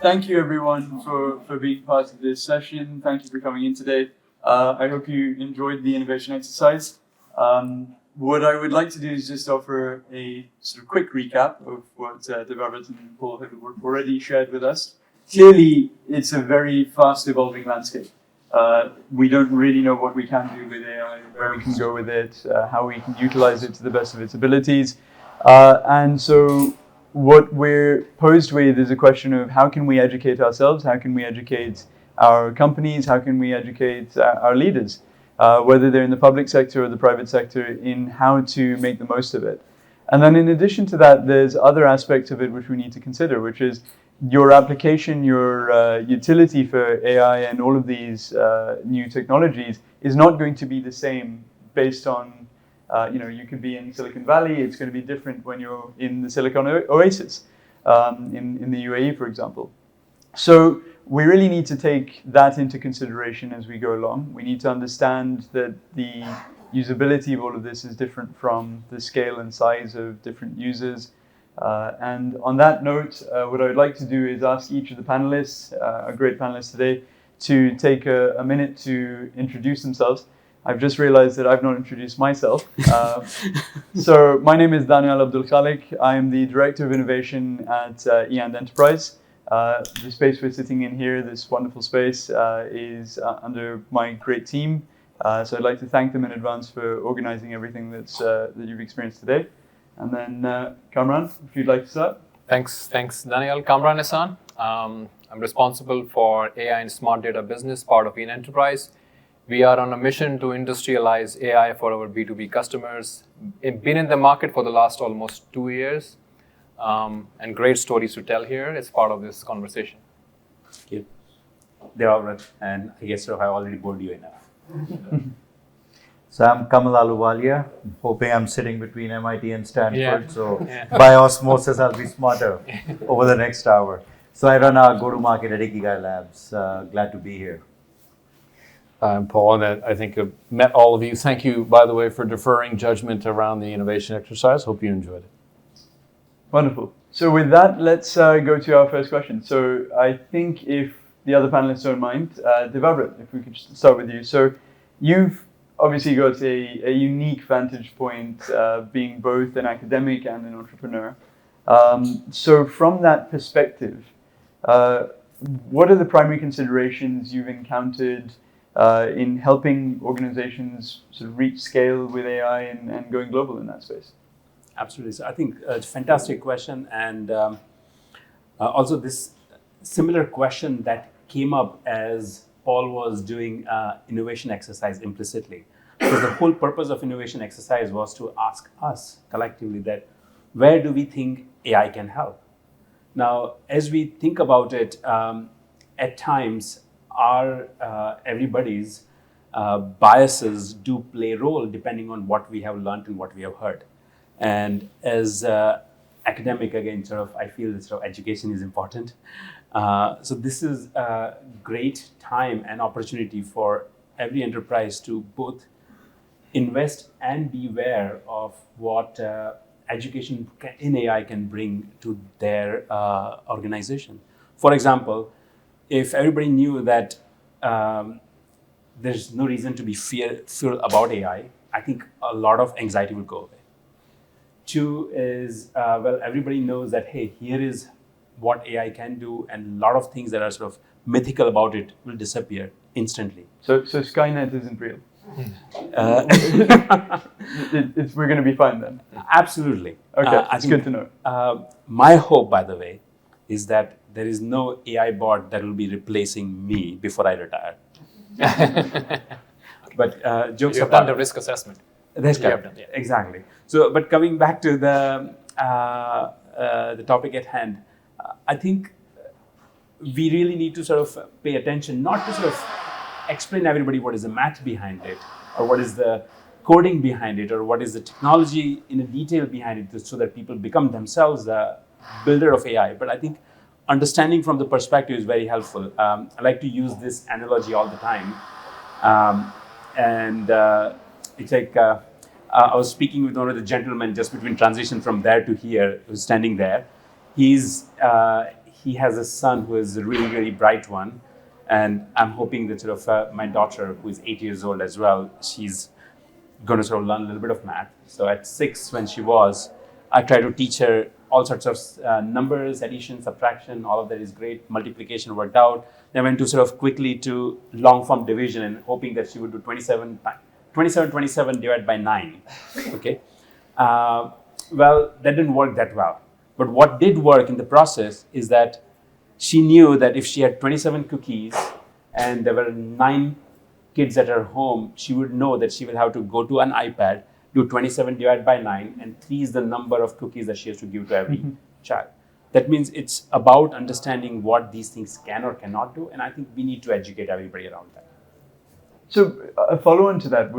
thank you everyone for being part of this session. Thank you for coming in today. I hope you enjoyed the innovation exercise. What I would like to do is just offer a sort of quick recap of what Devavrat and Paul have already shared with us. Clearly, it's a very fast evolving landscape. We don't really know what we can do with AI, where we can go with it, how we can utilize it to the best of its abilities. And so what we're posed with is a question of how can we educate ourselves, how can we educate our companies, how can we educate our leaders, whether they're in the public sector or the private sector, in how to make the most of it. And then in addition to that, there's other aspects of it which we need to consider, which is your application, your utility for AI and all of these new technologies is not going to be the same based on, you could be in Silicon Valley, it's going to be different when you're in the Silicon Oasis, in the UAE, for example. So we really need to take that into consideration as we go along. We need to understand that the usability of all of this is different from the scale and size of different users. And on that note, what I would like to do is ask each of the panelists, our great panelists today, to take a minute to introduce themselves. I've just realized that I've not introduced myself. So my name is Daniel Abdul Khalik. I am the Director of Innovation at E&D Enterprise. The space we're sitting in here, this wonderful space, is under my great team. So I'd like to thank them in advance for organizing everything that you've experienced today. And then Kamran, if you'd like to start. Thanks, Daniel. Kamran Hassan. I'm responsible for AI and smart data business, part of E&D Enterprise. We are on a mission to industrialize AI for our B2B customers. Been in the market for the last almost 2 years, and great stories to tell here as part of this conversation. Thank you. Devavrat, and I guess I already bored you enough. So I'm Kamal Aluwalia, hoping I'm sitting between MIT and Stanford, Yeah. so by osmosis I'll be smarter over the next hour. So I run our go-to-market at Ikigai Labs. Glad to be here. I'm Paul, and I think I've met all of you. Thank you, by the way, for deferring judgment around the innovation exercise. Hope you enjoyed it. Wonderful. So with that, let's go to our first question. So I think if the other panelists don't mind, Devavrat, if we could just start with you. So you've obviously got a unique vantage point, being both an academic and an entrepreneur. So from that perspective, what are the primary considerations you've encountered in helping organizations sort of reach scale with AI and going global in that space? Absolutely. So I think it's a fantastic question. And also this similar question that came up as Paul was doing innovation exercise implicitly. So the whole purpose of innovation exercise was to ask us collectively that where do we think AI can help? Now, as we think about it, at times our everybody's biases do play a role depending on what we have learned and what we have heard. And as academic, again, I feel that education is important. So this is a great time and opportunity for every enterprise to both invest and be aware of what education in AI can bring to their organization. For example, if everybody knew that there's no reason to be fearful about AI, I think a lot of anxiety will go away. Two is, everybody knows that, hey, here is what AI can do, and a lot of things that are mythical about it will disappear instantly. So Skynet isn't real. We're going to be fine then. Absolutely. Okay, it's good to know. My hope, by the way, is that there is no AI bot that will be replacing me before I retire. But jokes You've apart, done the risk assessment. That's correct. Yeah. Exactly. So, but coming back to the topic at hand, I think we really need to pay attention, not to explain everybody what is the math behind it, or what is the coding behind it, or what is the technology in a detail behind it, so that people become themselves the builder of AI. But I think understanding from the perspective is very helpful. I like to use this analogy all the time. It's like I was speaking with one of the gentlemen just between transition from there to here, who's standing there. he has a son who is a really, really bright one. And I'm hoping that sort of my daughter, who is 8 years old as well, she's going to sort of learn a little bit of math. So at 6, when she was, I tried to teach her all sorts of numbers, addition, subtraction, all of that is great. Multiplication worked out. Then went to sort of quickly to long form division and hoping that she would do 27 divided by 9. Okay. Well, that didn't work that well. But what did work in the process is that she knew that if she had 27 cookies and there were 9 kids at her home, she would know that she will have to go to an iPad, do 27 divided by 9, and 3 is the number of cookies that she has to give to every child. That means it's about understanding what these things can or cannot do, and I think we need to educate everybody around that. So a follow-on to that,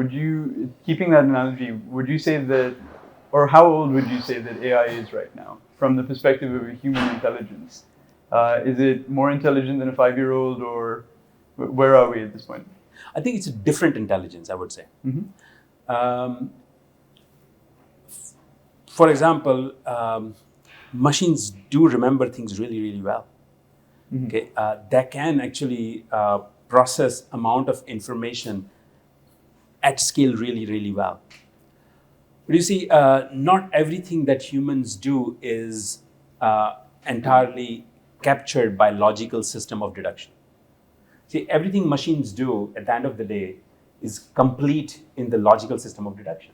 keeping that analogy, would you say that, or how old would you say that AI is right now, from the perspective of a human intelligence? Is it more intelligent than a 5-year-old, or where are we at this point? I think it's a different intelligence, I would say. For example, machines do remember things really, really well. Okay, they can actually process amount of information at scale really, really well. But you see, not everything that humans do is entirely captured by logical system of deduction. See, everything machines do at the end of the day is complete in the logical system of deduction.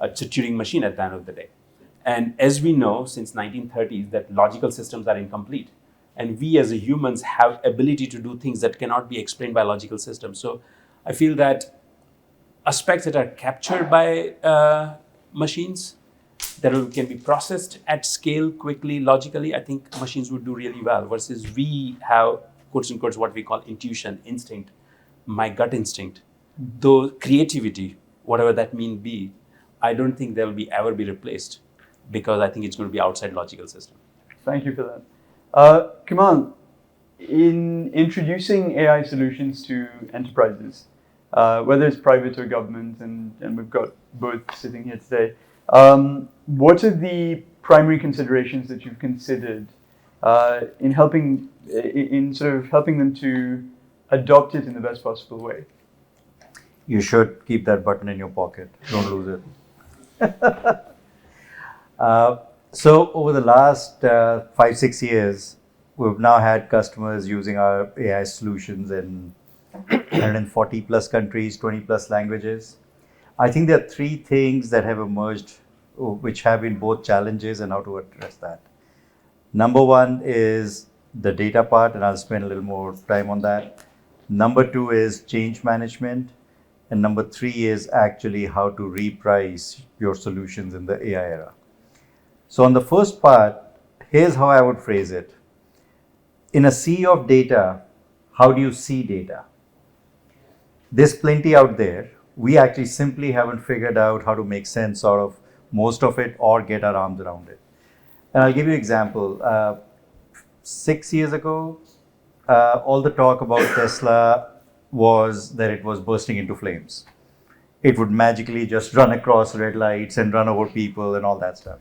It's a Turing machine at the end of the day. And as we know since 1930s that logical systems are incomplete. And we as humans have ability to do things that cannot be explained by logical systems. So I feel that aspects that are captured by machines that can be processed at scale quickly, logically, I think machines would do really well, versus we have, quotes and quotes, what we call intuition, instinct, my gut instinct. Though creativity, whatever that mean be, I don't think they will ever be replaced, because I think it's going to be outside logical system. Thank you for that. Kamal, in introducing AI solutions to enterprises, whether it's private or government, and we've got both sitting here today, what are the primary considerations that you've considered in sort of helping them to adopt it in the best possible way? You should keep that button in your pocket. Don't lose it. So over the last 5-6 years, we've now had customers using our AI solutions in 140 plus countries, 20 plus languages. I think there are 3 things that have emerged which have been both challenges and how to address that. Number 1 is the data part, and I'll spend a little more time on that. Number 2 is change management. And number 3 is actually how to reprice your solutions in the AI era. So on the first part, here's how I would phrase it. In a sea of data, how do you see data? There's plenty out there. We actually simply haven't figured out how to make sense out of most of it or get our arms around it. And I'll give you an example. 6 years ago, all the talk about Tesla was that it was bursting into flames. It would magically just run across red lights and run over people and all that stuff.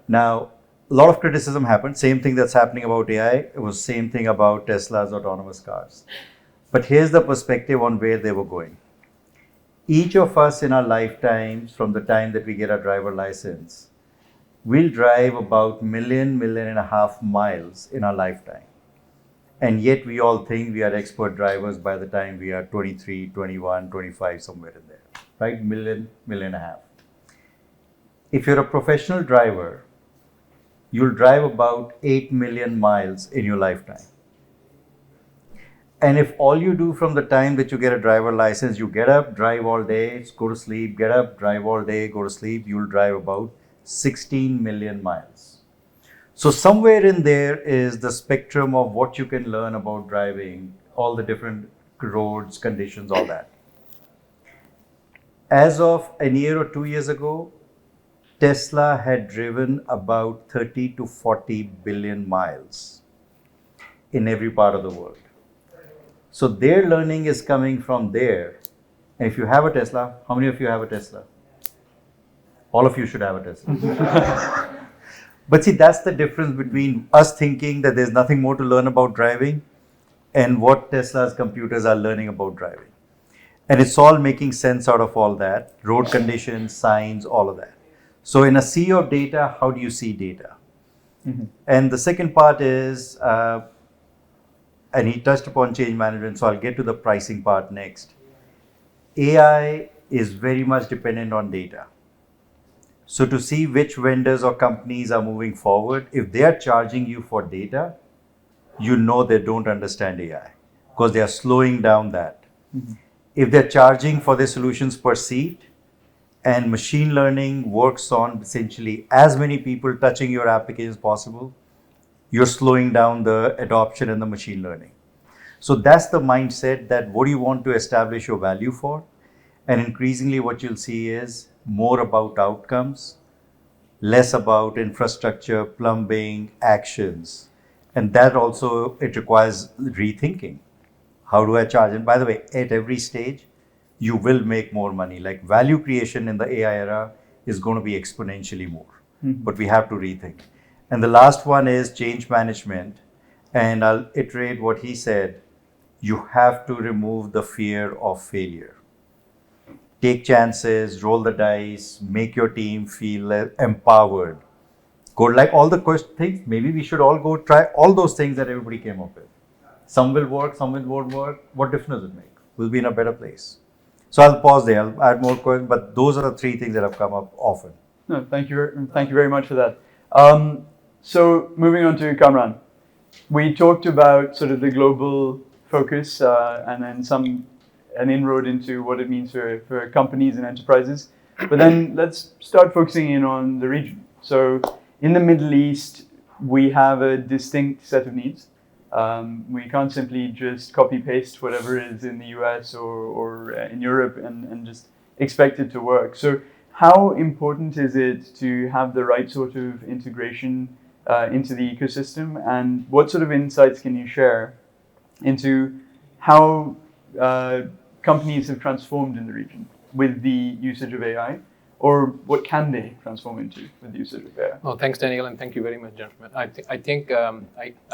Now, a lot of criticism happened. Same thing that's happening about AI. It was same thing about Tesla's autonomous cars. But here's the perspective on where they were going. Each of us in our lifetimes, from the time that we get our driver license, will drive about 1.5 million miles in our lifetime. And yet we all think we are expert drivers by the time we are 23, 21, 25, somewhere in there, right? 1.5 million. If you're a professional driver, you'll drive about 8 million miles in your lifetime. And if all you do from the time that you get a driver license, you get up, drive all day, go to sleep, get up, drive all day, go to sleep, you'll drive about 16 million miles. So somewhere in there is the spectrum of what you can learn about driving, all the different roads, conditions, all that. As of a year or 2 years ago, Tesla had driven about 30 to 40 billion miles in every part of the world. So their learning is coming from there. And if you have a Tesla, how many of you have a Tesla? All of you should have a Tesla. But see, that's the difference between us thinking that there's nothing more to learn about driving and what Tesla's computers are learning about driving. And it's all making sense out of all that, road conditions, signs, all of that. So in a sea of data, how do you see data? And the second part is, and he touched upon change management, so I'll get to the pricing part next. AI is very much dependent on data. So to see which vendors or companies are moving forward, if they are charging you for data, you know they don't understand AI because they are slowing down that. If they're charging for their solutions per seat and machine learning works on essentially as many people touching your application as possible, you're slowing down the adoption and the machine learning. So that's the mindset that what do you want to establish your value for? And increasingly what you'll see is more about outcomes, less about infrastructure, plumbing, actions. And that also, it requires rethinking. How do I charge? And by the way, at every stage, you will make more money. Like value creation in the AI era is going to be exponentially more. But we have to rethink. And the last one is change management. And I'll iterate what he said. You have to remove the fear of failure. Take chances, roll the dice, make your team feel empowered. Go like all the things, maybe we should all go try all those things that everybody came up with. Some will work, some won't work. What difference does it make? We'll be in a better place. So I'll pause there. I'll add more questions, but those are the three things that have come up often. No, thank you very much for that. So moving on to Kamran, we talked about sort of the global focus and then an inroad into what it means for companies and enterprises. But then let's start focusing in on the region. So in the Middle East, we have a distinct set of needs. We can't simply just copy paste whatever is in the US or in Europe and just expect it to work. So how important is it to have the right sort of integration into the ecosystem, and what sort of insights can you share into how companies have transformed in the region with the usage of AI, or what can they transform into with the usage of AI? Oh, thanks, Daniel, and thank you very much, gentlemen. I think I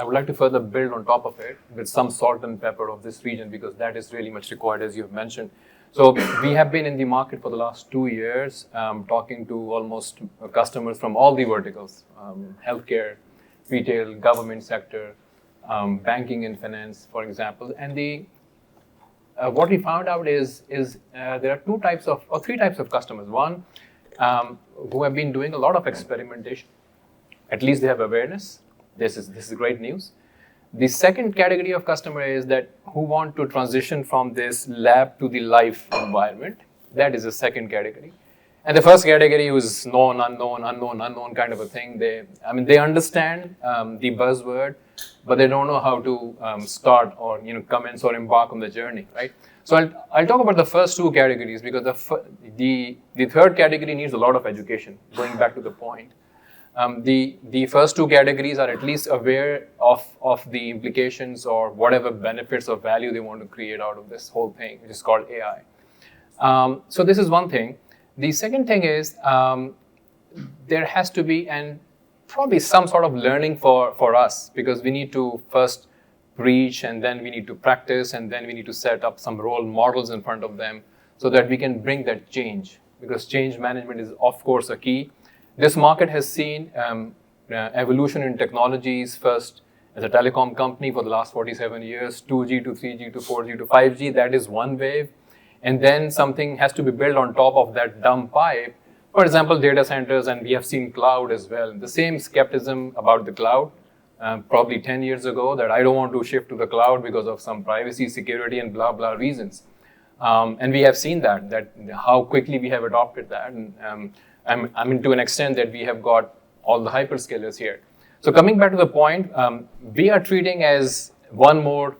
would like to further build on top of it with some salt and pepper of this region, because that is really much required, as you have mentioned. So we have been in the market for the last 2 years, talking to almost customers from all the verticals, healthcare, retail, government sector, banking and finance, for example. And what we found out is there are three types of customers. One, who have been doing a lot of experimentation. At least they have awareness. This is great news. The second category of customer is that who want to transition from this lab to the live environment. That is the second category. And the first category is known, unknown kind of a thing. They understand the buzzword, but they don't know how to start or commence or embark on the journey, right? So I'll talk about the first two categories, because the third category needs a lot of education. Going back to the point, the first two categories are at least aware of the implications or whatever benefits or value they want to create out of this whole thing, which is called AI. So this is one thing. The second thing is there has to be probably some sort of learning for us, because we need to first preach, and then we need to practice, and then we need to set up some role models in front of them so that we can bring that change, because change management is of course a key. This market has seen evolution in technologies, first as a telecom company for the last 47 years, 2G to 3G to 4G to 5G, that is one wave. And then something has to be built on top of that dumb pipe. For example, data centers, and we have seen cloud as well. The same skepticism about the cloud, probably 10 years ago, that I don't want to shift to the cloud because of some privacy, security, and blah, blah reasons. And we have seen that how quickly we have adopted that. And to an extent that we have got all the hyperscalers here. So coming back to the point, we are treating as one more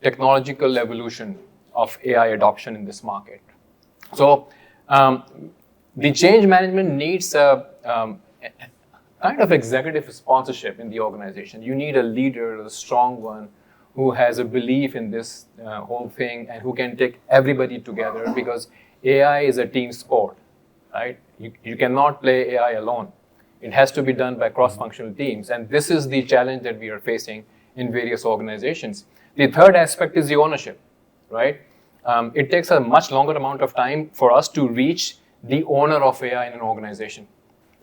technological evolution of AI adoption in this market. So the change management needs a kind of executive sponsorship in the organization. You need a leader, a strong one, who has a belief in this whole thing and who can take everybody together, because AI is a team sport, right? You cannot play AI alone. It has to be done by cross-functional teams. And this is the challenge that we are facing in various organizations. The third aspect is the ownership, right? It takes a much longer amount of time for us to reach the owner of AI in an organization.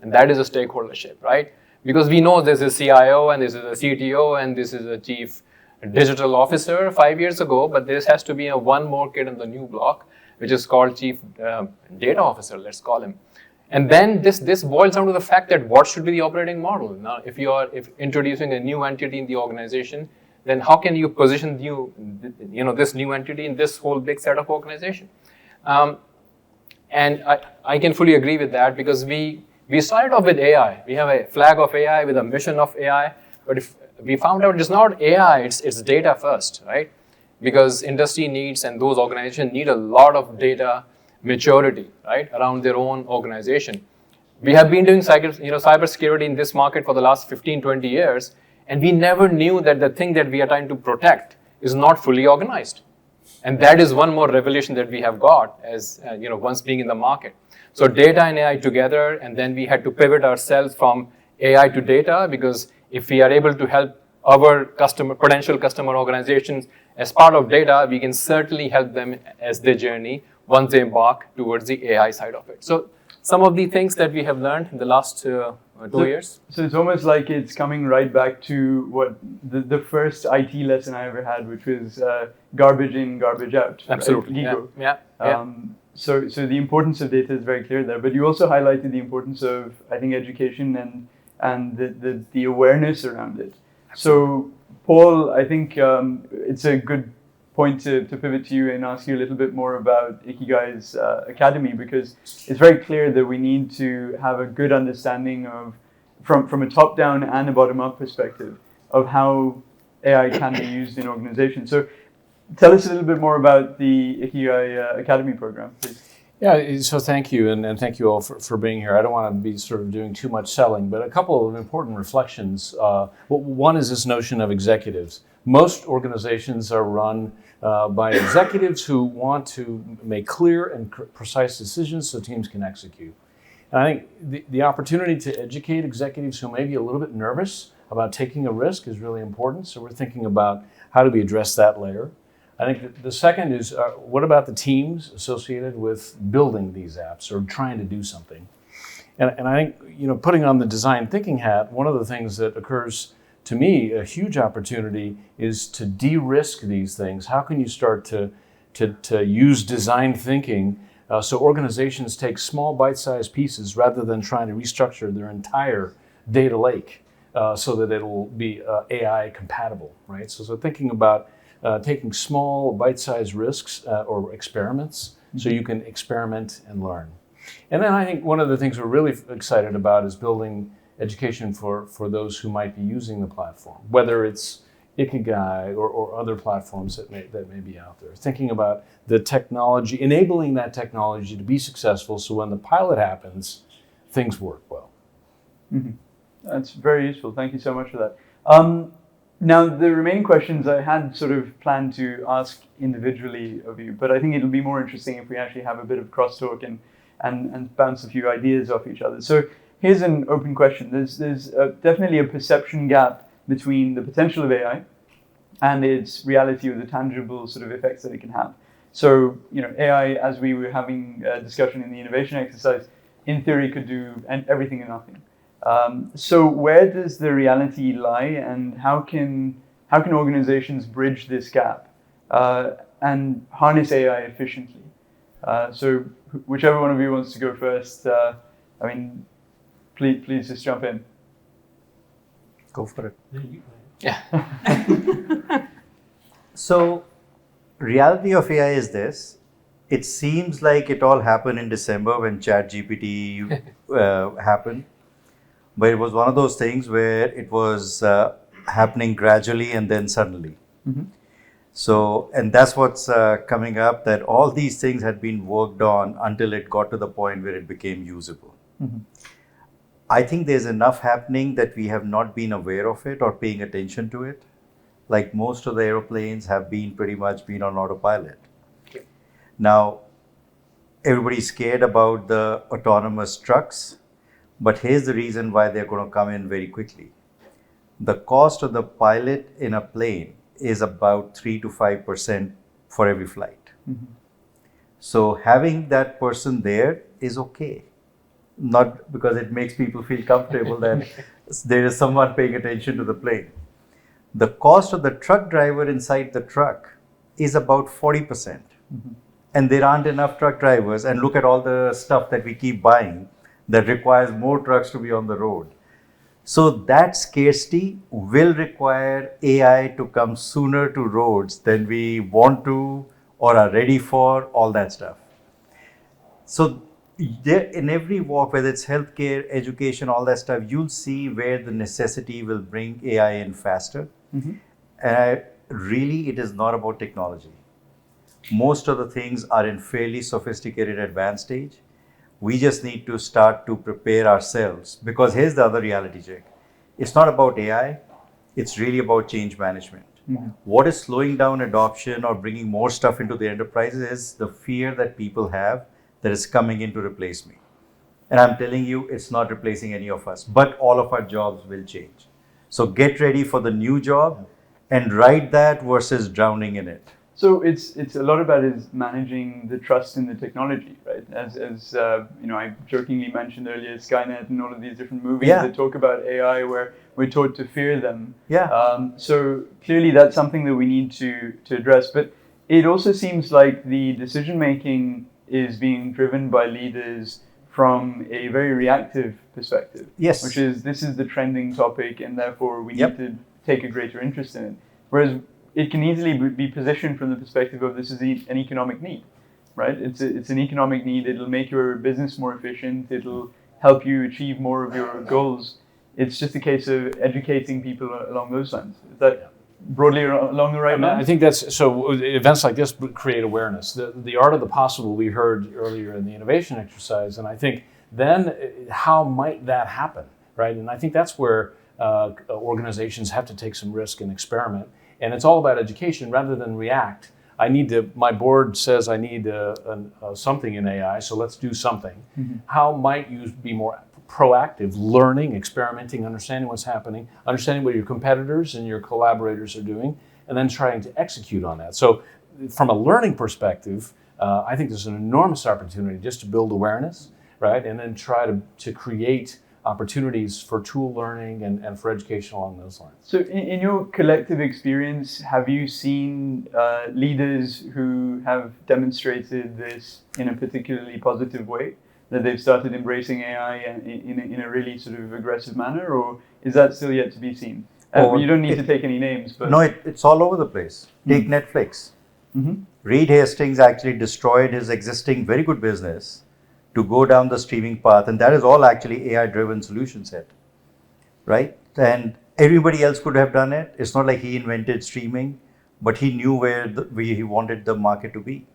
And that is a stakeholdership, right? Because we know this is CIO and this is a CTO and this is a chief digital officer 5 years ago, but this has to be a one more kid in the new block, which is called chief data officer, let's call him. And then this boils down to the fact that what should be the operating model? Now, if introducing a new entity in the organization, then how can you position this new entity in this whole big set of organization? And I can fully agree with that, because we started off with AI. We have a flag of AI with a mission of AI, but if we found out it's not AI, it's data first, right? Because industry needs and those organizations need a lot of data maturity, right, around their own organization. We have been doing cybersecurity in this market for the last 15, 20 years, and we never knew that the thing that we are trying to protect is not fully organized. And that is one more revelation that we have got as once being in the market. So data and AI together, and then we had to pivot ourselves from AI to data, because if we are able to help our potential customer organizations as part of data, we can certainly help them as their journey once they embark towards the AI side of it. So some of the things that we have learned in the last 2 years. So it's almost like it's coming right back to what the first IT lesson I ever had, which was garbage in, garbage out. Absolutely. Right? Yeah. So the importance of data is very clear there, but you also highlighted the importance of, I think, education and the awareness around it. So Paul, I think it's a good point to pivot to you and ask you a little bit more about Ikigai's academy, because it's very clear that we need to have a good understanding of, from a top-down and a bottom-up perspective, of how AI can be used in organizations. So tell us a little bit more about the Ikigai Academy program, please. Yeah, so thank you, and thank you all for being here. I don't want to be sort of doing too much selling, but a couple of important reflections. One is this notion of executives. Most organizations are run by executives who want to make clear and precise decisions so teams can execute. And I think the opportunity to educate executives who may be a little bit nervous about taking a risk is really important. So we're thinking about how do we address that layer. I think the second is, what about the teams associated with building these apps or trying to do something? And I think, putting on the design thinking hat, one of the things that occurs to me, a huge opportunity, is to de-risk these things. How can you start to use design thinking so organizations take small bite-sized pieces rather than trying to restructure their entire data lake so that it'll be AI compatible, right? So thinking about taking small bite-sized risks or experiments so you can experiment and learn. And then I think one of the things we're really excited about is building education for those who might be using the platform, whether it's Ikigai or other platforms that may be out there. Thinking about the technology, enabling that technology to be successful so when the pilot happens, things work well. Mm-hmm. That's very useful. Thank you so much for that. Now, the remaining questions I had sort of planned to ask individually of you, but I think it'll be more interesting if we actually have a bit of crosstalk and bounce a few ideas off each other. So here's an open question. There's definitely a perception gap between the potential of AI and its reality or the tangible sort of effects that it can have. So, AI, as we were having a discussion in the innovation exercise, in theory could do everything and nothing. So where does the reality lie, and how can organizations bridge this gap and harness AI efficiently? So whichever one of you wants to go first, please just jump in. Go for it. Yeah. So, reality of AI is this. It seems like it all happened in December when ChatGPT happened. But it was one of those things where it was happening gradually and then suddenly. Mm-hmm. So, and that's what's coming up, that all these things had been worked on until it got to the point where it became usable. Mm-hmm. I think there's enough happening that we have not been aware of it or paying attention to it. Like most of the aeroplanes have been pretty much been on autopilot. Okay. Now, everybody's scared about the autonomous trucks, But here's the reason why they're going to come in very quickly. The cost of the pilot in a plane is about 3 to 5% for every flight. So having that person there is okay. Not because it makes people feel comfortable that there is someone paying attention to the plane. The cost of the truck driver inside the truck is about 40%. And there aren't enough truck drivers. And look at all the stuff that we keep buying that requires more trucks to be on the road. So that scarcity will require AI to come sooner to roads than we want to or are ready for, all that stuff. So there, in every walk, whether it's healthcare, education, all that stuff, you'll see where the necessity will bring AI in faster. And really, it is not about technology. Most of the things are in fairly sophisticated advanced stage. We just need to start to prepare ourselves, because here's the other reality check. It's not about AI, it's really about change management. What is slowing down adoption or bringing more stuff into the enterprises is the fear that people have that is coming in to replace me. And I'm telling you, it's not replacing any of us, but all of our jobs will change. So get ready for the new job and ride that versus drowning in it. So it's a lot about is managing the trust in the technology, right? As I jokingly mentioned earlier, Skynet and all of these different movies that talk about AI, where we're taught to fear them. So clearly that's something that we need to address. But it also seems like the decision making is being driven by leaders from a very reactive perspective. Yes. Which is, this is the trending topic, and therefore we need to take a greater interest in it. Whereas it can easily be positioned from the perspective of, this is an economic need, right? It's an economic need. It'll make your business more efficient. It'll help you achieve more of your goals. It's just a case of educating people along those lines. Is that broadly along the right line? I think that's, so events like this create awareness. The art of the possible we heard earlier in the innovation exercise, and I think then how might that happen, right? And I think that's where organizations have to take some risk and experiment. And it's all about education rather than react. My board says I need something in AI, so let's do something. How might you be more proactive, learning, experimenting, understanding what's happening, understanding what your competitors and your collaborators are doing, and then trying to execute on that. So from a learning perspective, I think there's an enormous opportunity just to build awareness, right? And then try to create opportunities for tool learning and for education along those lines. So in your collective experience, have you seen leaders who have demonstrated this in a particularly positive way, that they've started embracing AI in a really sort of aggressive manner, or is that still yet to be seen? You don't need to take any names, but... No, it's all over the place. Take Netflix. Reed Hastings actually destroyed his existing very good business to go down the streaming path, and that is all actually AI-driven solution set, right? And everybody else could have done it. It's not like he invented streaming, but he knew where he wanted the market to be.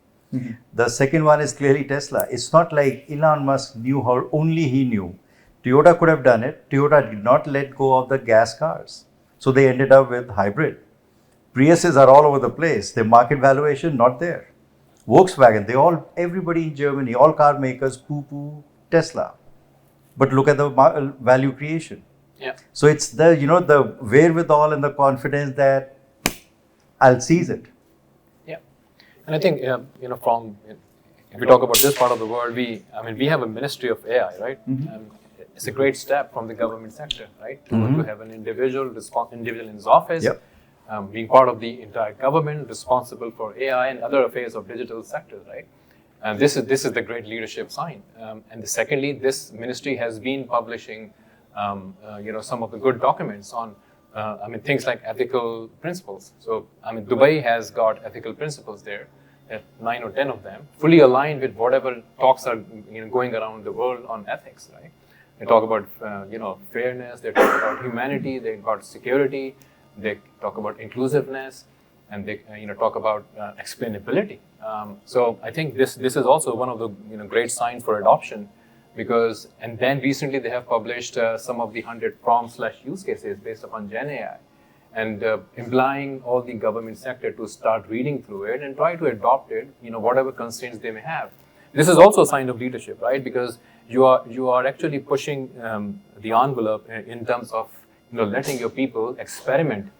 The second one is clearly Tesla. It's not like Elon Musk knew how only he knew. Toyota could have done it. Toyota did not let go of the gas cars, so they ended up with hybrid. Priuses are all over the place. Their market valuation not there. Volkswagen, everybody in Germany, all car makers poo-poo Tesla. But look at the value creation. So it's the wherewithal and the confidence that I'll seize it. And I think, if we talk about this part of the world, we have a ministry of AI, right? It's a great step from the government sector, right? To have an individual in his office, being part of the entire government, responsible for AI and other affairs of digital sectors, right? And this is the great leadership sign. And secondly, this ministry has been publishing, some of the good documents on, things like ethical principles. So, Dubai has got ethical principles there, 9 or 10 of them, fully aligned with whatever talks are going around the world on ethics, right? They talk about, fairness, they talk about humanity, they talk about security, they talk about inclusiveness, and they talk about explainability. So I think this is also one of the great signs for adoption, and then recently they have published some of the 100 prompts/use cases based upon Gen AI, and implying all the government sector to start reading through it and try to adopt it, whatever constraints they may have. This is also a sign of leadership, right? Because you are actually pushing the envelope in terms of letting your people experiment,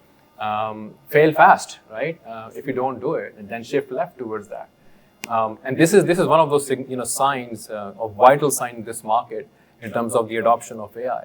fail fast, right? If you don't do it, and then shift left towards that. And this is one of those signs of vital sign in this market in terms of the adoption of AI,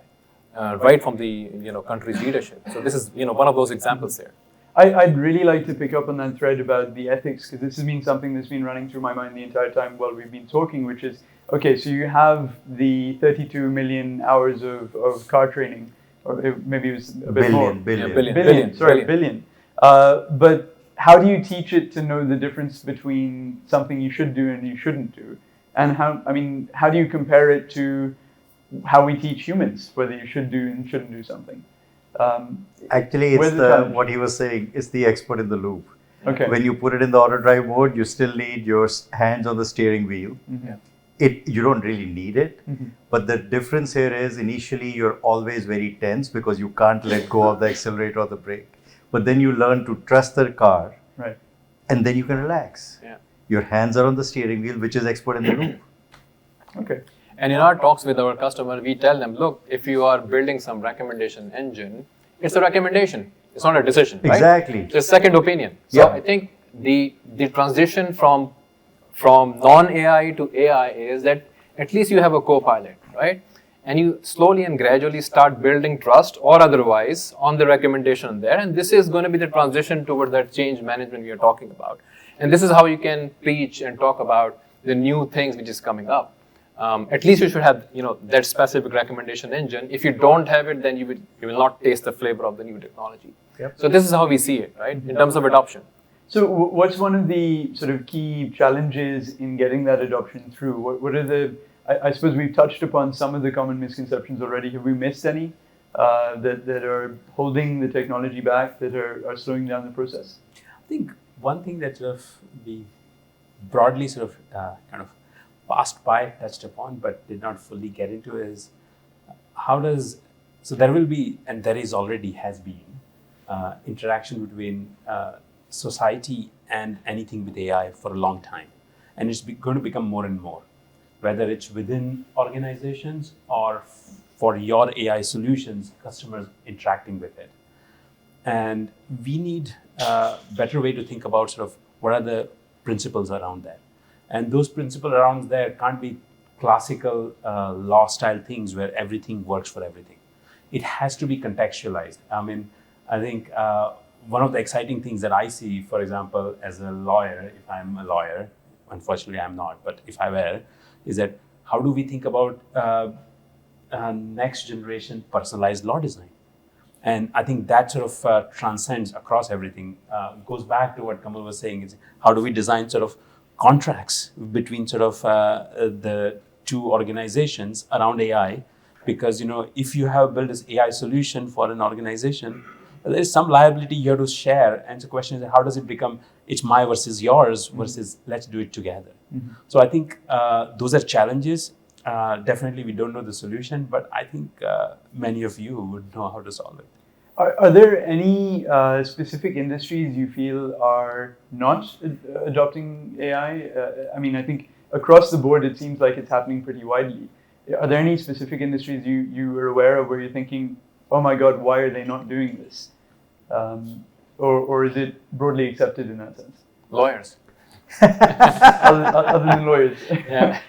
right from the country's leadership. So this is one of those examples there. I'd really like to pick up on that thread about the ethics, because this has been something that's been running through my mind the entire time while we've been talking, which is, okay, so you have the 32 million hours of car training, or maybe it was a bit more. Billion. But how do you teach it to know the difference between something you should do and you shouldn't do? And how do you compare it to how we teach humans, whether you should do and shouldn't do something? Actually, it's what he was saying, it's the expert in the loop. Okay. When you put it in the auto drive mode, you still need your hands on the steering wheel. Mm-hmm. You don't really need it. Mm-hmm. But the difference here is initially you're always very tense because you can't let go of the accelerator or the brake. But then you learn to trust the car, right? And then you can relax. Yeah. Your hands are on the steering wheel, which is expert in the loop. Okay. And in our talks with our customer, we tell them, look, if you are building some recommendation engine, it's a recommendation. It's not a decision, right? Exactly. It's a second opinion. So Yeah. I think the transition from non-AI to AI is that at least you have a co-pilot, right? And you slowly and gradually start building trust or otherwise on the recommendation there. And this is going to be the transition toward that change management we are talking about. And this is how you can preach and talk about the new things which is coming up. At least you should have, that specific recommendation engine. If you don't have it, then you will not taste the flavor of the new technology. Yep. So this is how we see it, right, in terms of adoption. So what's one of the sort of key challenges in getting that adoption through? What are the, I suppose we've touched upon some of the common misconceptions already. Have we missed any that are holding the technology back, that are slowing down the process? I think one thing that sort of we broadly sort of kind of passed by, touched upon, but did not fully get into is so there will be, and there is already has been, interaction between society and anything with AI for a long time. And it's going to become more and more, whether it's within organizations or for your AI solutions, customers interacting with it. And we need a better way to think about sort of what are the principles around that. And those principles around there can't be classical law style things where everything works for everything. It has to be contextualized. I mean, I think one of the exciting things that I see, for example, as a lawyer, if I'm a lawyer, unfortunately I'm not, but if I were, is that how do we think about next generation personalized law design? And I think that sort of transcends across everything, goes back to what Kamal was saying, is how do we design sort of contracts between sort of the two organizations around AI, because if you have built this AI solution for an organization, there is some liability you have to share, and the question is how does it become it's my versus yours versus let's do it together. Mm-hmm. So I think those are challenges. Definitely we don't know the solution, but I think many of you would know how to solve it. Are there any specific industries you feel are not adopting AI? I mean, I think across the board, it seems like it's happening pretty widely. Are there any specific industries you are aware of where you're thinking, oh my God, why are they not doing this? Or is it broadly accepted in that sense? Lawyers. other than lawyers. Yeah.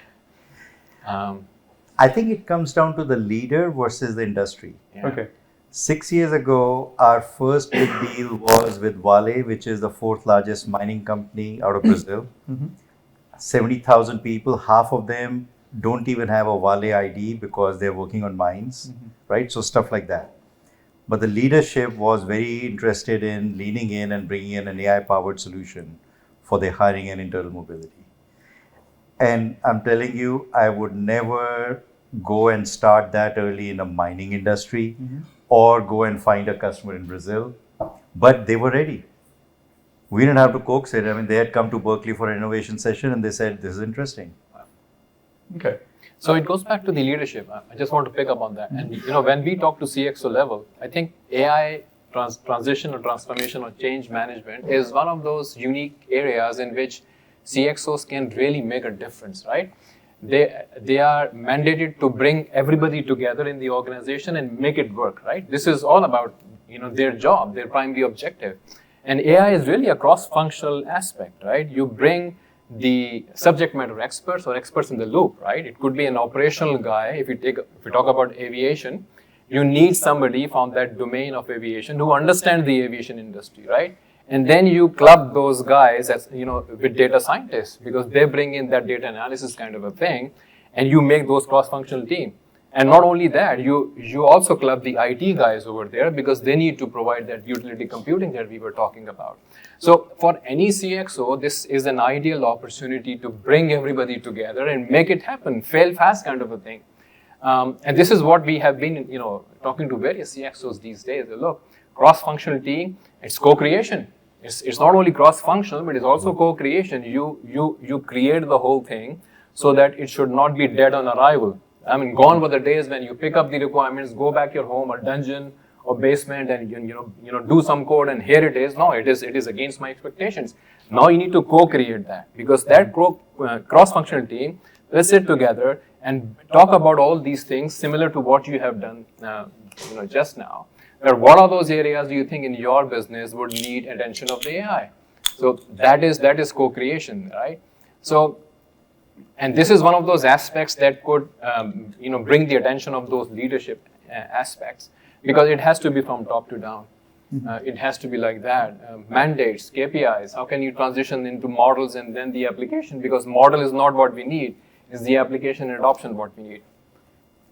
I think it comes down to the leader versus the industry. Yeah. Okay. 6 years ago, our first big deal was with Vale, which is the fourth largest mining company out of Brazil. Mm-hmm. 70,000 people, half of them don't even have a Vale ID because they're working on mines, right? So stuff like that. But the leadership was very interested in leaning in and bringing in an AI-powered solution for their hiring and internal mobility. And I'm telling you, I would never go and start that early in a mining industry or go and find a customer in Brazil. But they were ready. We didn't have to coax it. I mean, they had come to Berkeley for an innovation session and they said, this is interesting. Okay. So it goes back to the leadership. I just want to pick up on that. And when we talk to CXO level, I think AI transition or transformation or change management is one of those unique areas in which CXOs can really make a difference, right? they are mandated to bring everybody together in the organization and make it work, right? This is all about their job, their primary objective. And AI is really a cross-functional aspect, right? You bring the subject matter experts or experts in the loop, right? It could be an operational guy. If you talk about aviation, you need somebody from that domain of aviation who understands the aviation industry, right? And then you club those guys as with data scientists, because they bring in that data analysis kind of a thing, and you make those cross-functional team. And not only that, you also club the IT guys over there, because they need to provide that utility computing that we were talking about. So for any CXO, this is an ideal opportunity to bring everybody together and make it happen, fail fast kind of a thing. And this is what we have been, talking to various CXOs these days. Look, cross-functional team, it's co-creation. It's not only cross-functional, but it's also co-creation. You create the whole thing so that it should not be dead on arrival. I mean, gone were the days when you pick up the requirements, go back your home or dungeon or basement, and do some code, and here it is. No, it is against my expectations. Now you need to co-create that, because that cross-functional team, let's sit together and talk about all these things similar to what you have done just now. Or what are those areas do you think in your business would need attention of the AI? So that is co-creation, right? So, and this is one of those aspects that could bring the attention of those leadership aspects, because it has to be from top to down. It has to be like that. Mandates, KPIs, how can you transition into models and then the application? Because model is not what we need, it's the application and adoption what we need.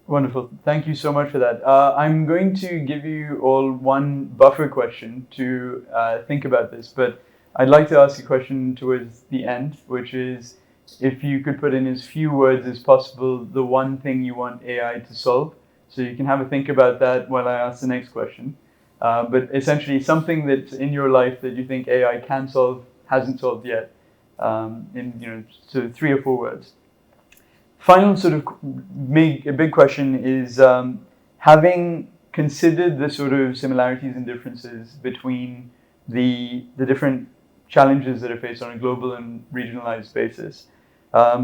Wonderful. Thank you so much for that. I'm going to give you all one buffer question to think about this, but I'd like to ask a question towards the end, which is, if you could put in as few words as possible the one thing you want AI to solve. So you can have a think about that while I ask the next question. But essentially something that's in your life that you think AI can solve, hasn't solved yet, in so 3 or 4 words. Final sort of big question is, having considered the sort of similarities and differences between the different challenges that are faced on a global and regionalized basis,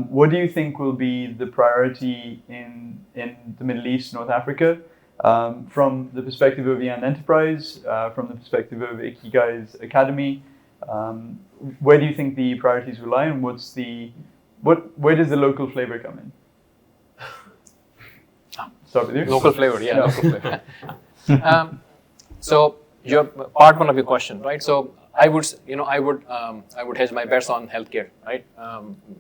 what do you think will be the priority in the Middle East, North Africa, from the perspective of Jan Enterprise, from the perspective of Ikigai's Academy? Where do you think the priorities will lie, and where does the local flavor come in? Start with you. Local flavor, yeah. Local flavor. So your part one of your question, right? So I would hedge my bets on healthcare, right?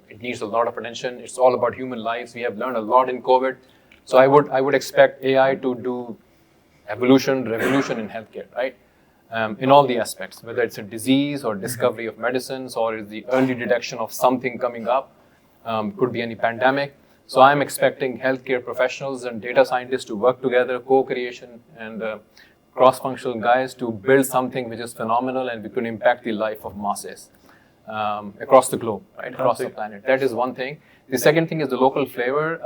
It needs a lot of attention. It's all about human lives. We have learned a lot in COVID. So I would expect AI to do revolution in healthcare, right? In all the aspects, whether it's a disease or discovery of medicines, or is the early detection of something coming up, could be any pandemic. So I'm expecting healthcare professionals and data scientists to work together, co-creation and cross-functional guys to build something which is phenomenal and we could impact the life of masses across the globe, right? Across the planet. That is one thing. The second thing is the local flavor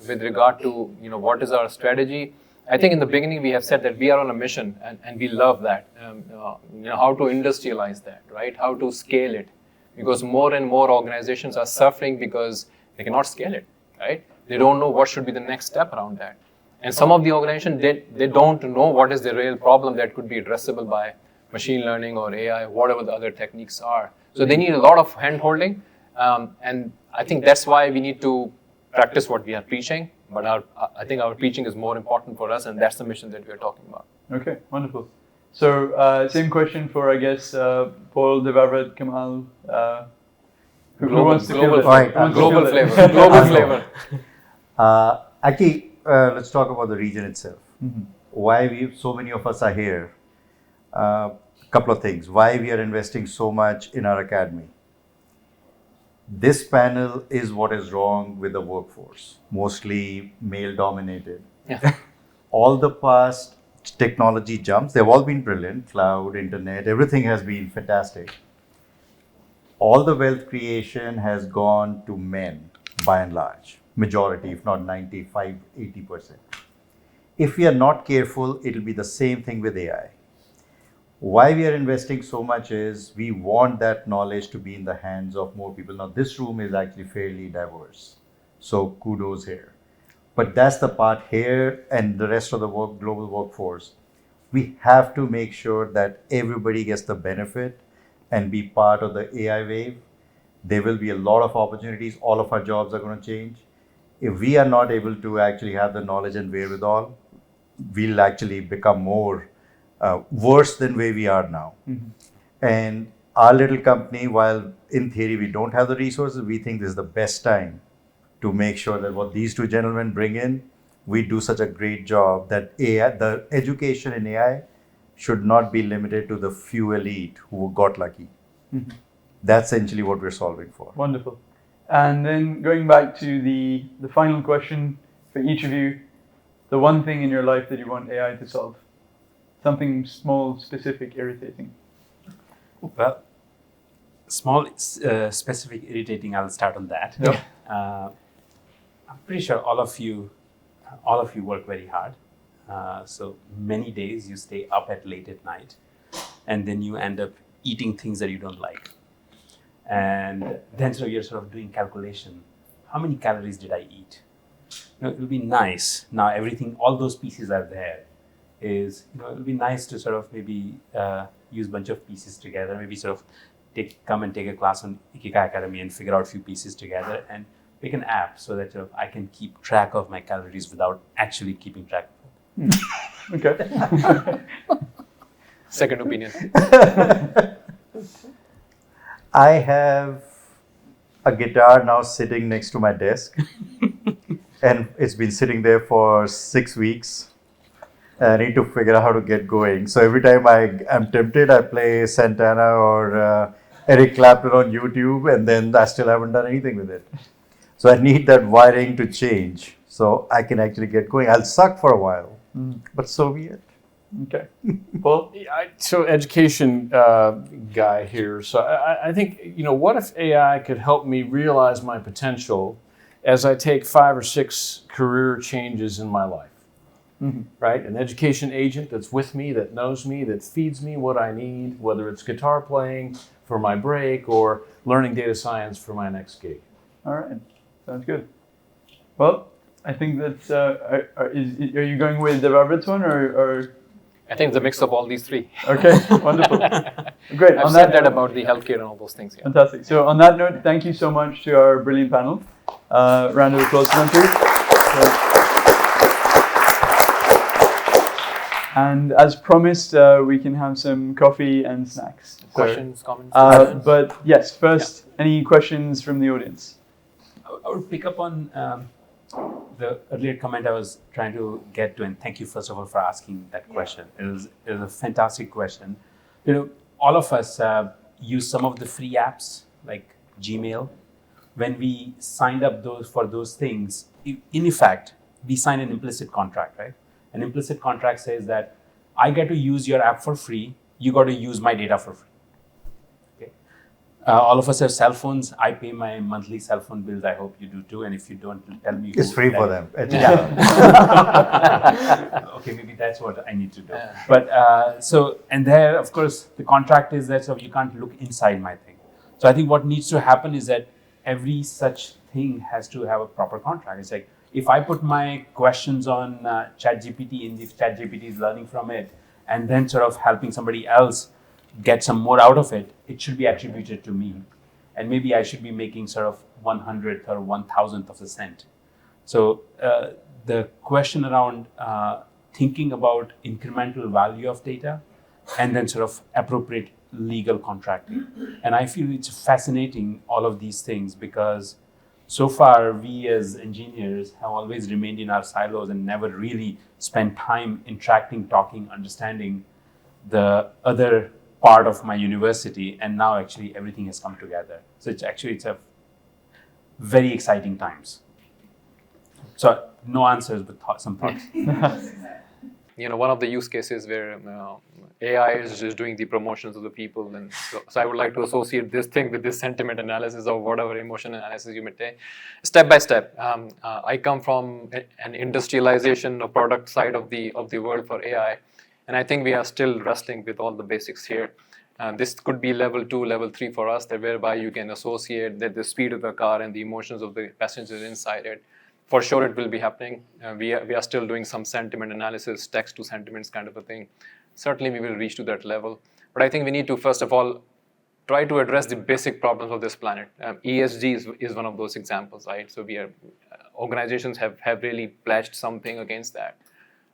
with regard to what is our strategy. I think in the beginning we have said that we are on a mission, and we love that. How to industrialize that, right? How to scale it, because more and more organizations are suffering because they cannot scale it, right? They don't know what should be the next step around that. And some of the organizations, they don't know what is the real problem that could be addressable by machine learning or AI, whatever the other techniques are. So they need a lot of hand-holding, and I think that's why we need to practice what we are preaching. But I think our preaching is more important for us, and that's the mission that we are talking about. Okay, wonderful. So same question for, I guess, Paul, Devavrat, Kamal. Who wants to global flavor? Global flavor. Global flavor. Aki, let's talk about the region itself. Mm-hmm. Why so many of us are here. Couple of things. Why we are investing so much in our academy. This panel is what is wrong with the workforce, mostly male dominated. Yeah. All the past technology jumps, they've all been brilliant, cloud, internet, everything has been fantastic. All the wealth creation has gone to men by and large, majority, if not 95, 80%. If we are not careful, it'll be the same thing with AI. Why we are investing so much is we want that knowledge to be in the hands of more people. Now, this room is actually fairly diverse. So kudos here. But that's the part here and the rest of the global workforce. We have to make sure that everybody gets the benefit and be part of the AI wave. There will be a lot of opportunities. All of our jobs are going to change. If we are not able to actually have the knowledge and wherewithal, we'll actually become more worse than where we are now. And our little company, while in theory we don't have the resources, we think this is the best time to make sure that what these two gentlemen bring in, we do such a great job that AI, the education in AI should not be limited to the few elite who got lucky. That's essentially what we're solving for. Wonderful. And then going back to the final question for each of you, the one thing in your life that you want AI to solve. Something small, specific, irritating. Well, small, specific, irritating. I'll start on that. Yep. I'm pretty sure all of you work very hard. So many days you stay up at late at night, and then you end up eating things that you don't like. And then so you're sort of doing calculation. How many calories did I eat? It will be nice. Now everything, all those pieces are there. It will be nice to sort of maybe use a bunch of pieces together. Maybe sort of come and take a class on Ikigai Academy and figure out a few pieces together and make an app so that I can keep track of my calories without actually keeping track of it. Okay. Second opinion. I have a guitar now sitting next to my desk, and it's been sitting there for 6 weeks. I need to figure out how to get going. So every time I am tempted, I play Santana or Eric Clapton on YouTube, and then I still haven't done anything with it. So I need that wiring to change so I can actually get going. I'll suck for a while, but so be it. Okay. Paul? So education guy here. So I think, what if AI could help me realize my potential as I take 5 or 6 career changes in my life? Right? An education agent that's with me, that knows me, that feeds me what I need, whether it's guitar playing for my break or learning data science for my next gig. All right. Sounds good. Well, I think that's, are you going with the Roberts one or? I think it's a mix of all these three. Okay, wonderful. Great. I've said that about the healthcare and all those things. Yeah. Fantastic. So on that note, thank you so much to our brilliant panel. Round of applause for them, please. And as promised, we can have some coffee and snacks. Questions, comments? But yes, first, any questions from the audience? I would pick up on the earlier comment I was trying to get to, and thank you first of all for asking that question. It was a fantastic question. All of us use some of the free apps like Gmail. When we signed up for those things, in effect, we signed an implicit contract, right? An implicit contract says that I get to use your app for free. You got to use my data for free. Okay. All of us have cell phones. I pay my monthly cell phone bills. I hope you do too. And if you don't, tell me. It's free for them. Yeah. Okay, maybe that's what I need to do. But and there, of course, the contract is that so you can't look inside my thing. So I think what needs to happen is that every such thing has to have a proper contract. It's like, if I put my questions on ChatGPT and if ChatGPT is learning from it and then sort of helping somebody else get some more out of it, it should be attributed to me. And maybe I should be making sort of 100th or 1,000th of a cent. So the question around thinking about incremental value of data and then sort of appropriate legal contracting. And I feel it's fascinating, all of these things, because so far, we as engineers have always remained in our silos and never really spent time interacting, talking, understanding the other part of my university. And now actually everything has come together. So it's a very exciting times. So no answers, but some thoughts. One of the use cases where AI is just doing the promotions of the people, and so I would like to associate this thing with this sentiment analysis or whatever emotion analysis you may take, step by step. I come from an industrialization or product side of the world for AI, and I think we are still wrestling with all the basics here. This could be level 2, level 3 for us, that whereby you can associate the speed of the car and the emotions of the passengers inside it. For sure, it will be happening. We are still doing some sentiment analysis, text to sentiments kind of a thing. Certainly, we will reach to that level. But I think we need to, first of all, try to address the basic problems of this planet. ESG is one of those examples, right? So organizations have really pledged something against that,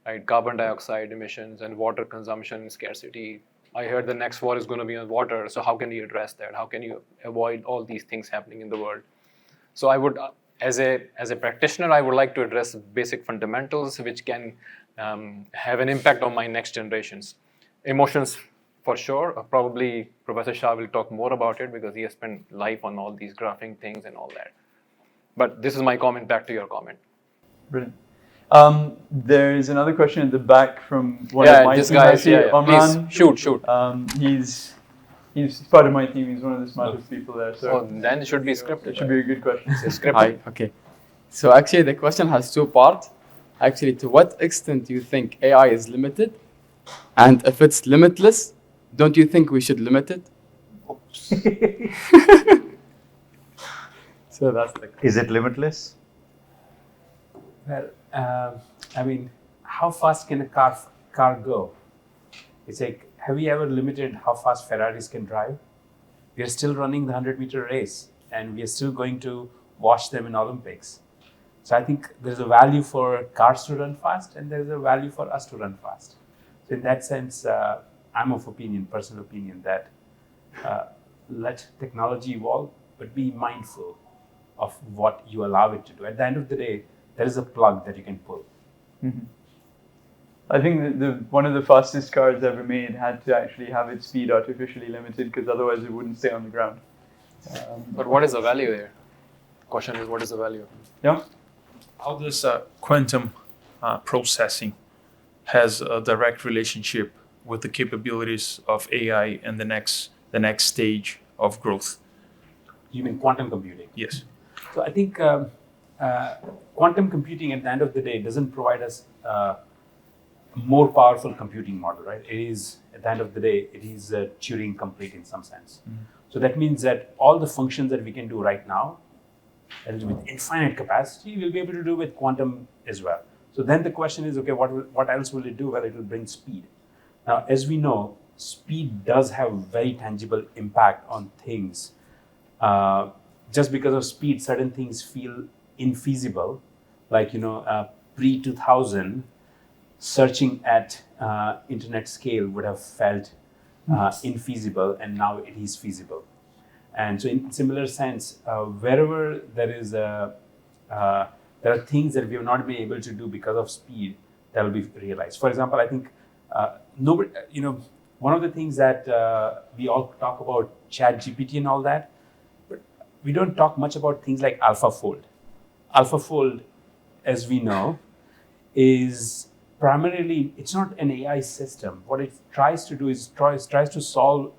right? Carbon dioxide emissions and water consumption scarcity. I heard the next war is going to be on water. So how can you address that? How can you avoid all these things happening in the world? So I would, as a practitioner, I would like to address basic fundamentals which can have an impact on my next generations. Emotions, for sure. Probably Professor Shah will talk more about it because he has spent life on all these graphing things and all that. But this is my comment back to your comment. Brilliant. There's another question at the back from one of my this team. guy. I see Omran. Please, shoot. He's part of my team. He's one of the smartest people there. So then it should be scripted. It should be a good question. Hi, okay. So actually the question has two parts. Actually, to what extent do you think AI is limited? And if it's limitless, don't you think we should limit it? So that's the question. Is it limitless? Well, I mean, how fast can a car go? It's like, have you ever limited how fast Ferraris can drive? We are still running the 100-meter race, and we are still going to watch them in Olympics. So I think there's a value for cars to run fast, and there's a value for us to run fast. So in that sense, I'm of personal opinion, that let technology evolve, but be mindful of what you allow it to do. At the end of the day, there is a plug that you can pull. Mm-hmm. I think that one of the fastest cars ever made had to actually have its speed artificially limited because otherwise it wouldn't stay on the ground. But what is the value there? Question is, what is the value? Yeah. How does quantum processing has a direct relationship with the capabilities of AI and the next stage of growth? You mean quantum computing? Yes. So I think quantum computing at the end of the day doesn't provide us a more powerful computing model, right? It is, at the end of the day, it is Turing complete in some sense. Mm-hmm. So that means that all the functions that we can do right now, that is with infinite capacity, we'll be able to do with quantum as well. So then the question is, okay, what else will it do? Well, it will bring speed. Now, as we know, speed does have very tangible impact on things. Just because of speed, certain things feel infeasible. Like, pre-2000, searching at internet scale would have felt infeasible, and now it is feasible. And so in similar sense, wherever there are things that we have not been able to do because of speed that will be realized. For example, I think one of the things that we all talk about ChatGPT and all that, but we don't talk much about things like AlphaFold. AlphaFold, as we know, is primarily, it's not an AI system. What it tries to do is tries to solve,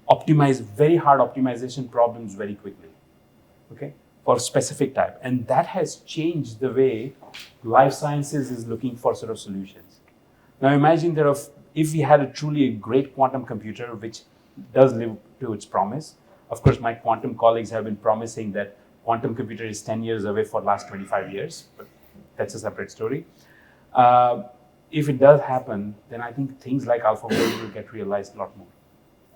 optimize very hard optimization problems very quickly, okay, for a specific type. And that has changed the way life sciences is looking for sort of solutions. Now imagine if we had a truly great quantum computer, which does live to its promise. Of course, my quantum colleagues have been promising that quantum computer is 10 years away for the last 25 years, but that's a separate story. If it does happen, then I think things like AlphaFold will get realized a lot more.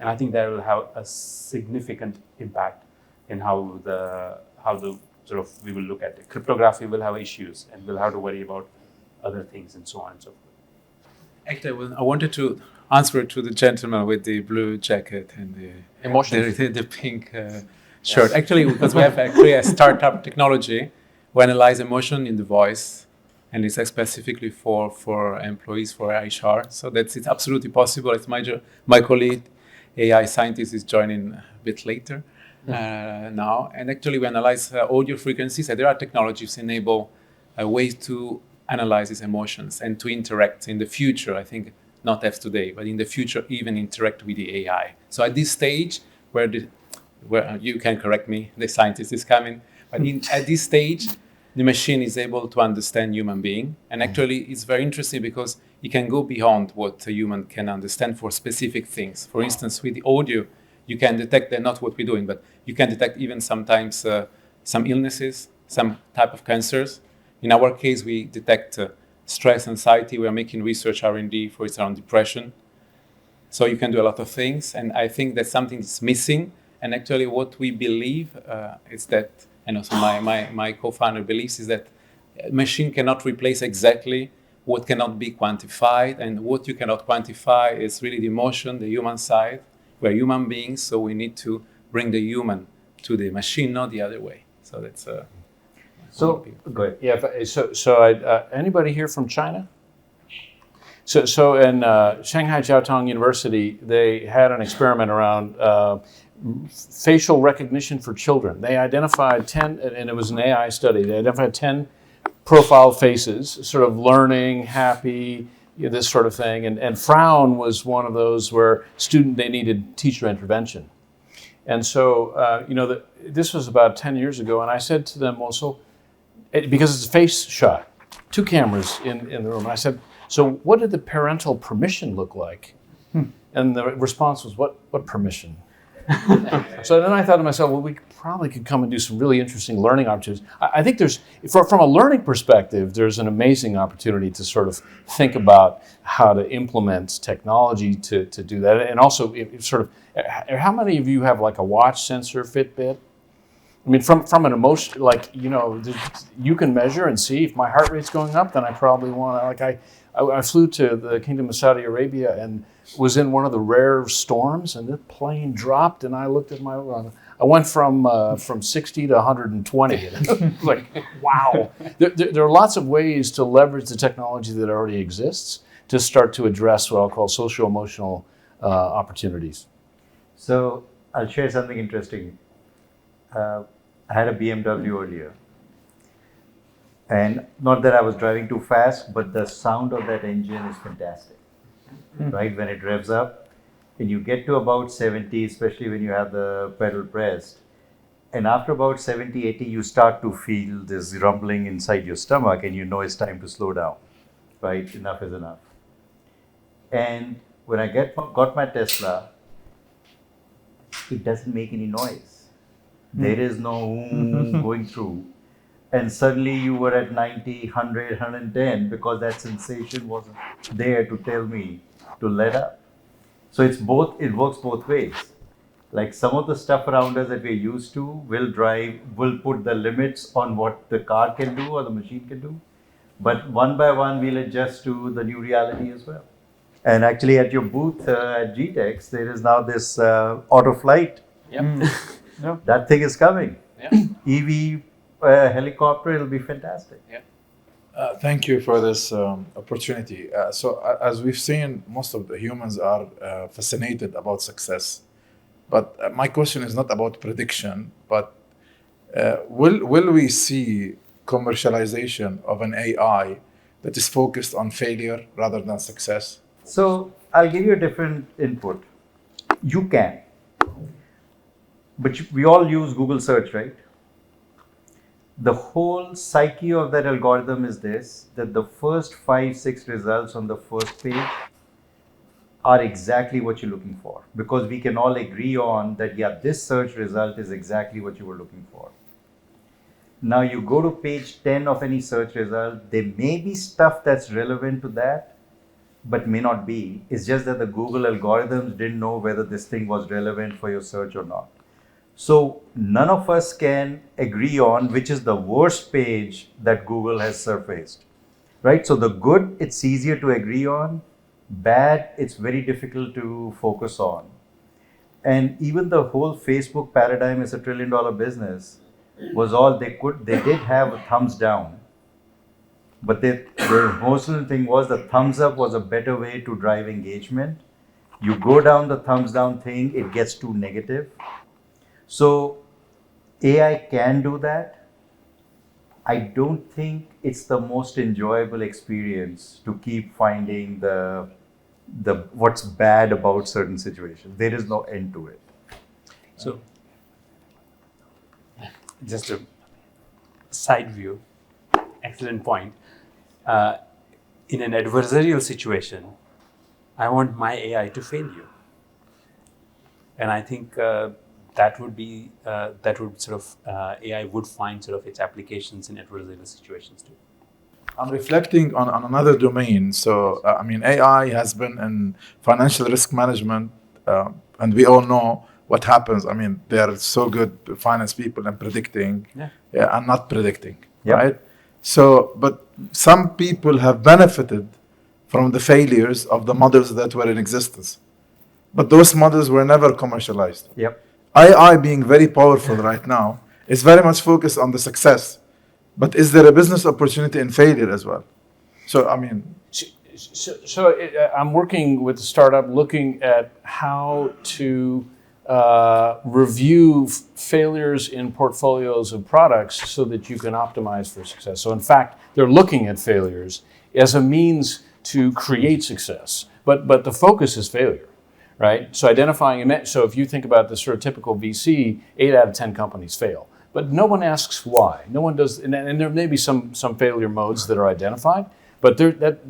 And I think that will have a significant impact in how the sort of we will look at it. Cryptography will have issues, and we'll have to worry about other things and so on and so forth. Actually, I wanted to answer to the gentleman with the blue jacket and the pink shirt. Yes. Actually, because we have a startup technology, we analyze emotion in the voice, and it's specifically for employees, for HR. So it's absolutely possible. It's my colleague, AI scientist, is joining a bit later now. And actually, we analyze audio frequencies. And there are technologies enable ways to analyze these emotions and to interact in the future. I think not as today, but in the future, even interact with the AI. So at this stage, where you can correct me, the scientist is coming, but at this stage, the machine is able to understand human being. And actually, it's very interesting because it can go beyond what a human can understand for specific things. For instance, with the audio, you can detect that not what we're doing, but you can detect even sometimes some illnesses, some type of cancers. In our case, we detect stress, anxiety. We are making research R&D for it around depression. So you can do a lot of things, and I think that's something that's missing. And actually, what we believe is that, and also my co-founder believes, is that a machine cannot replace exactly what cannot be quantified, and what you cannot quantify is really the emotion, the human side. We're human beings, so we need to bring the human to the machine, not the other way. So that's So, go ahead. Yeah. So anybody here from China? So in Shanghai Jiao Tong University, they had an experiment around facial recognition for children. They identified 10, and it was an AI study. They identified 10 profile faces, sort of learning, happy, this sort of thing. And frown was one of those where they needed teacher intervention. And so, this was about 10 years ago, and I said to them also, because it's a face shot, 2 cameras in the room, and I said, so what did the parental permission look like? And the response was, what permission? So then I thought to myself, well, we probably could come and do some really interesting learning opportunities. I think from a learning perspective, there's an amazing opportunity to sort of think about how to implement technology to do that. And also, how many of you have like a watch sensor, Fitbit? I mean, from an emotion, you can measure and see if my heart rate's going up, then I probably want to, I flew to the Kingdom of Saudi Arabia and was in one of the rare storms, and the plane dropped, and I looked at I went from 60 to 120. And it was like, wow. There are lots of ways to leverage the technology that already exists to start to address what I'll call socio-emotional opportunities. So I'll share something interesting. I had a BMW earlier, and not that I was driving too fast, but the sound of that engine is fantastic, right? When it revs up, and you get to about 70, especially when you have the pedal pressed, and after about 70, 80, you start to feel this rumbling inside your stomach, and you know it's time to slow down, right? Enough is enough. And when I got my Tesla, it doesn't make any noise. There is no going through. And suddenly you were at 90, 100, 110 because that sensation wasn't there to tell me to let up. So it works both ways. Like some of the stuff around us that we're used to will put the limits on what the car can do or the machine can do. But one by one, we'll adjust to the new reality as well. And actually at your booth at GTEx, there is now this auto flight. Yep. Yep. That thing is coming. Yeah. EV helicopter, it'll be fantastic. Yeah. Thank you for this opportunity. As we've seen, most of the humans are fascinated about success. But my question is not about prediction, but will we see commercialization of an AI that is focused on failure rather than success? So I'll give you a different input. You can. But we all use Google search, right? The whole psyche of that algorithm is this, that the first 5, 6 results on the first page are exactly what you're looking for. Because we can all agree on that, yeah, this search result is exactly what you were looking for. Now you go to page 10 of any search result, there may be stuff that's relevant to that, but may not be. It's just that the Google algorithms didn't know whether this thing was relevant for your search or not. So none of us can agree on which is the worst page that Google has surfaced, right? So the good, it's easier to agree on. Bad, it's very difficult to focus on. And even the whole Facebook paradigm is $1 trillion business was all they did have a thumbs down. But the emotional thing was the thumbs up was a better way to drive engagement. You go down the thumbs down thing, it gets too negative. So AI can do that. I don't think it's the most enjoyable experience to keep finding the what's bad about certain situations. There is no end to it. So just a side view. excellent point. In an adversarial situation, I want my AI to fail you. And I think that would be, AI would find sort of its applications in adversarial situations too. I'm reflecting on another domain. So, AI has been in financial risk management, and we all know what happens. They are so good, finance people, in predicting and not predicting, right? So, but some people have benefited from the failures of the models that were in existence. But those models were never commercialized. AI being very powerful right now is very much focused on the success. But is there a business opportunity in failure as well? So, I'm working with a startup looking at how to review failures in portfolios of products so that you can optimize for success. So in fact, they're looking at failures as a means to create success, but the focus is failure, right? So so if you think about the sort of typical VC, 8 out of 10 companies fail. But no one asks why. No one does, and there may be some failure modes that are identified, but that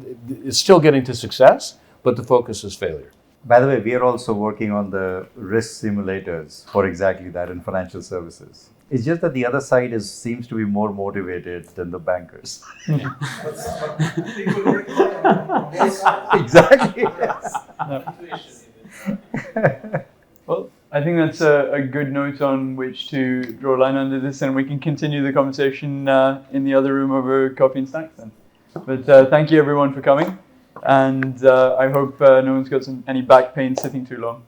is still getting to success, but the focus is failure. By the way, we are also working on the risk simulators for exactly that in financial services. It's just that the other side seems to be more motivated than the bankers. Exactly. Yes. Well, I think that's a good note on which to draw a line under this, and we can continue the conversation in the other room over coffee and snacks then. But thank you everyone for coming, and I hope no one's got any back pain sitting too long.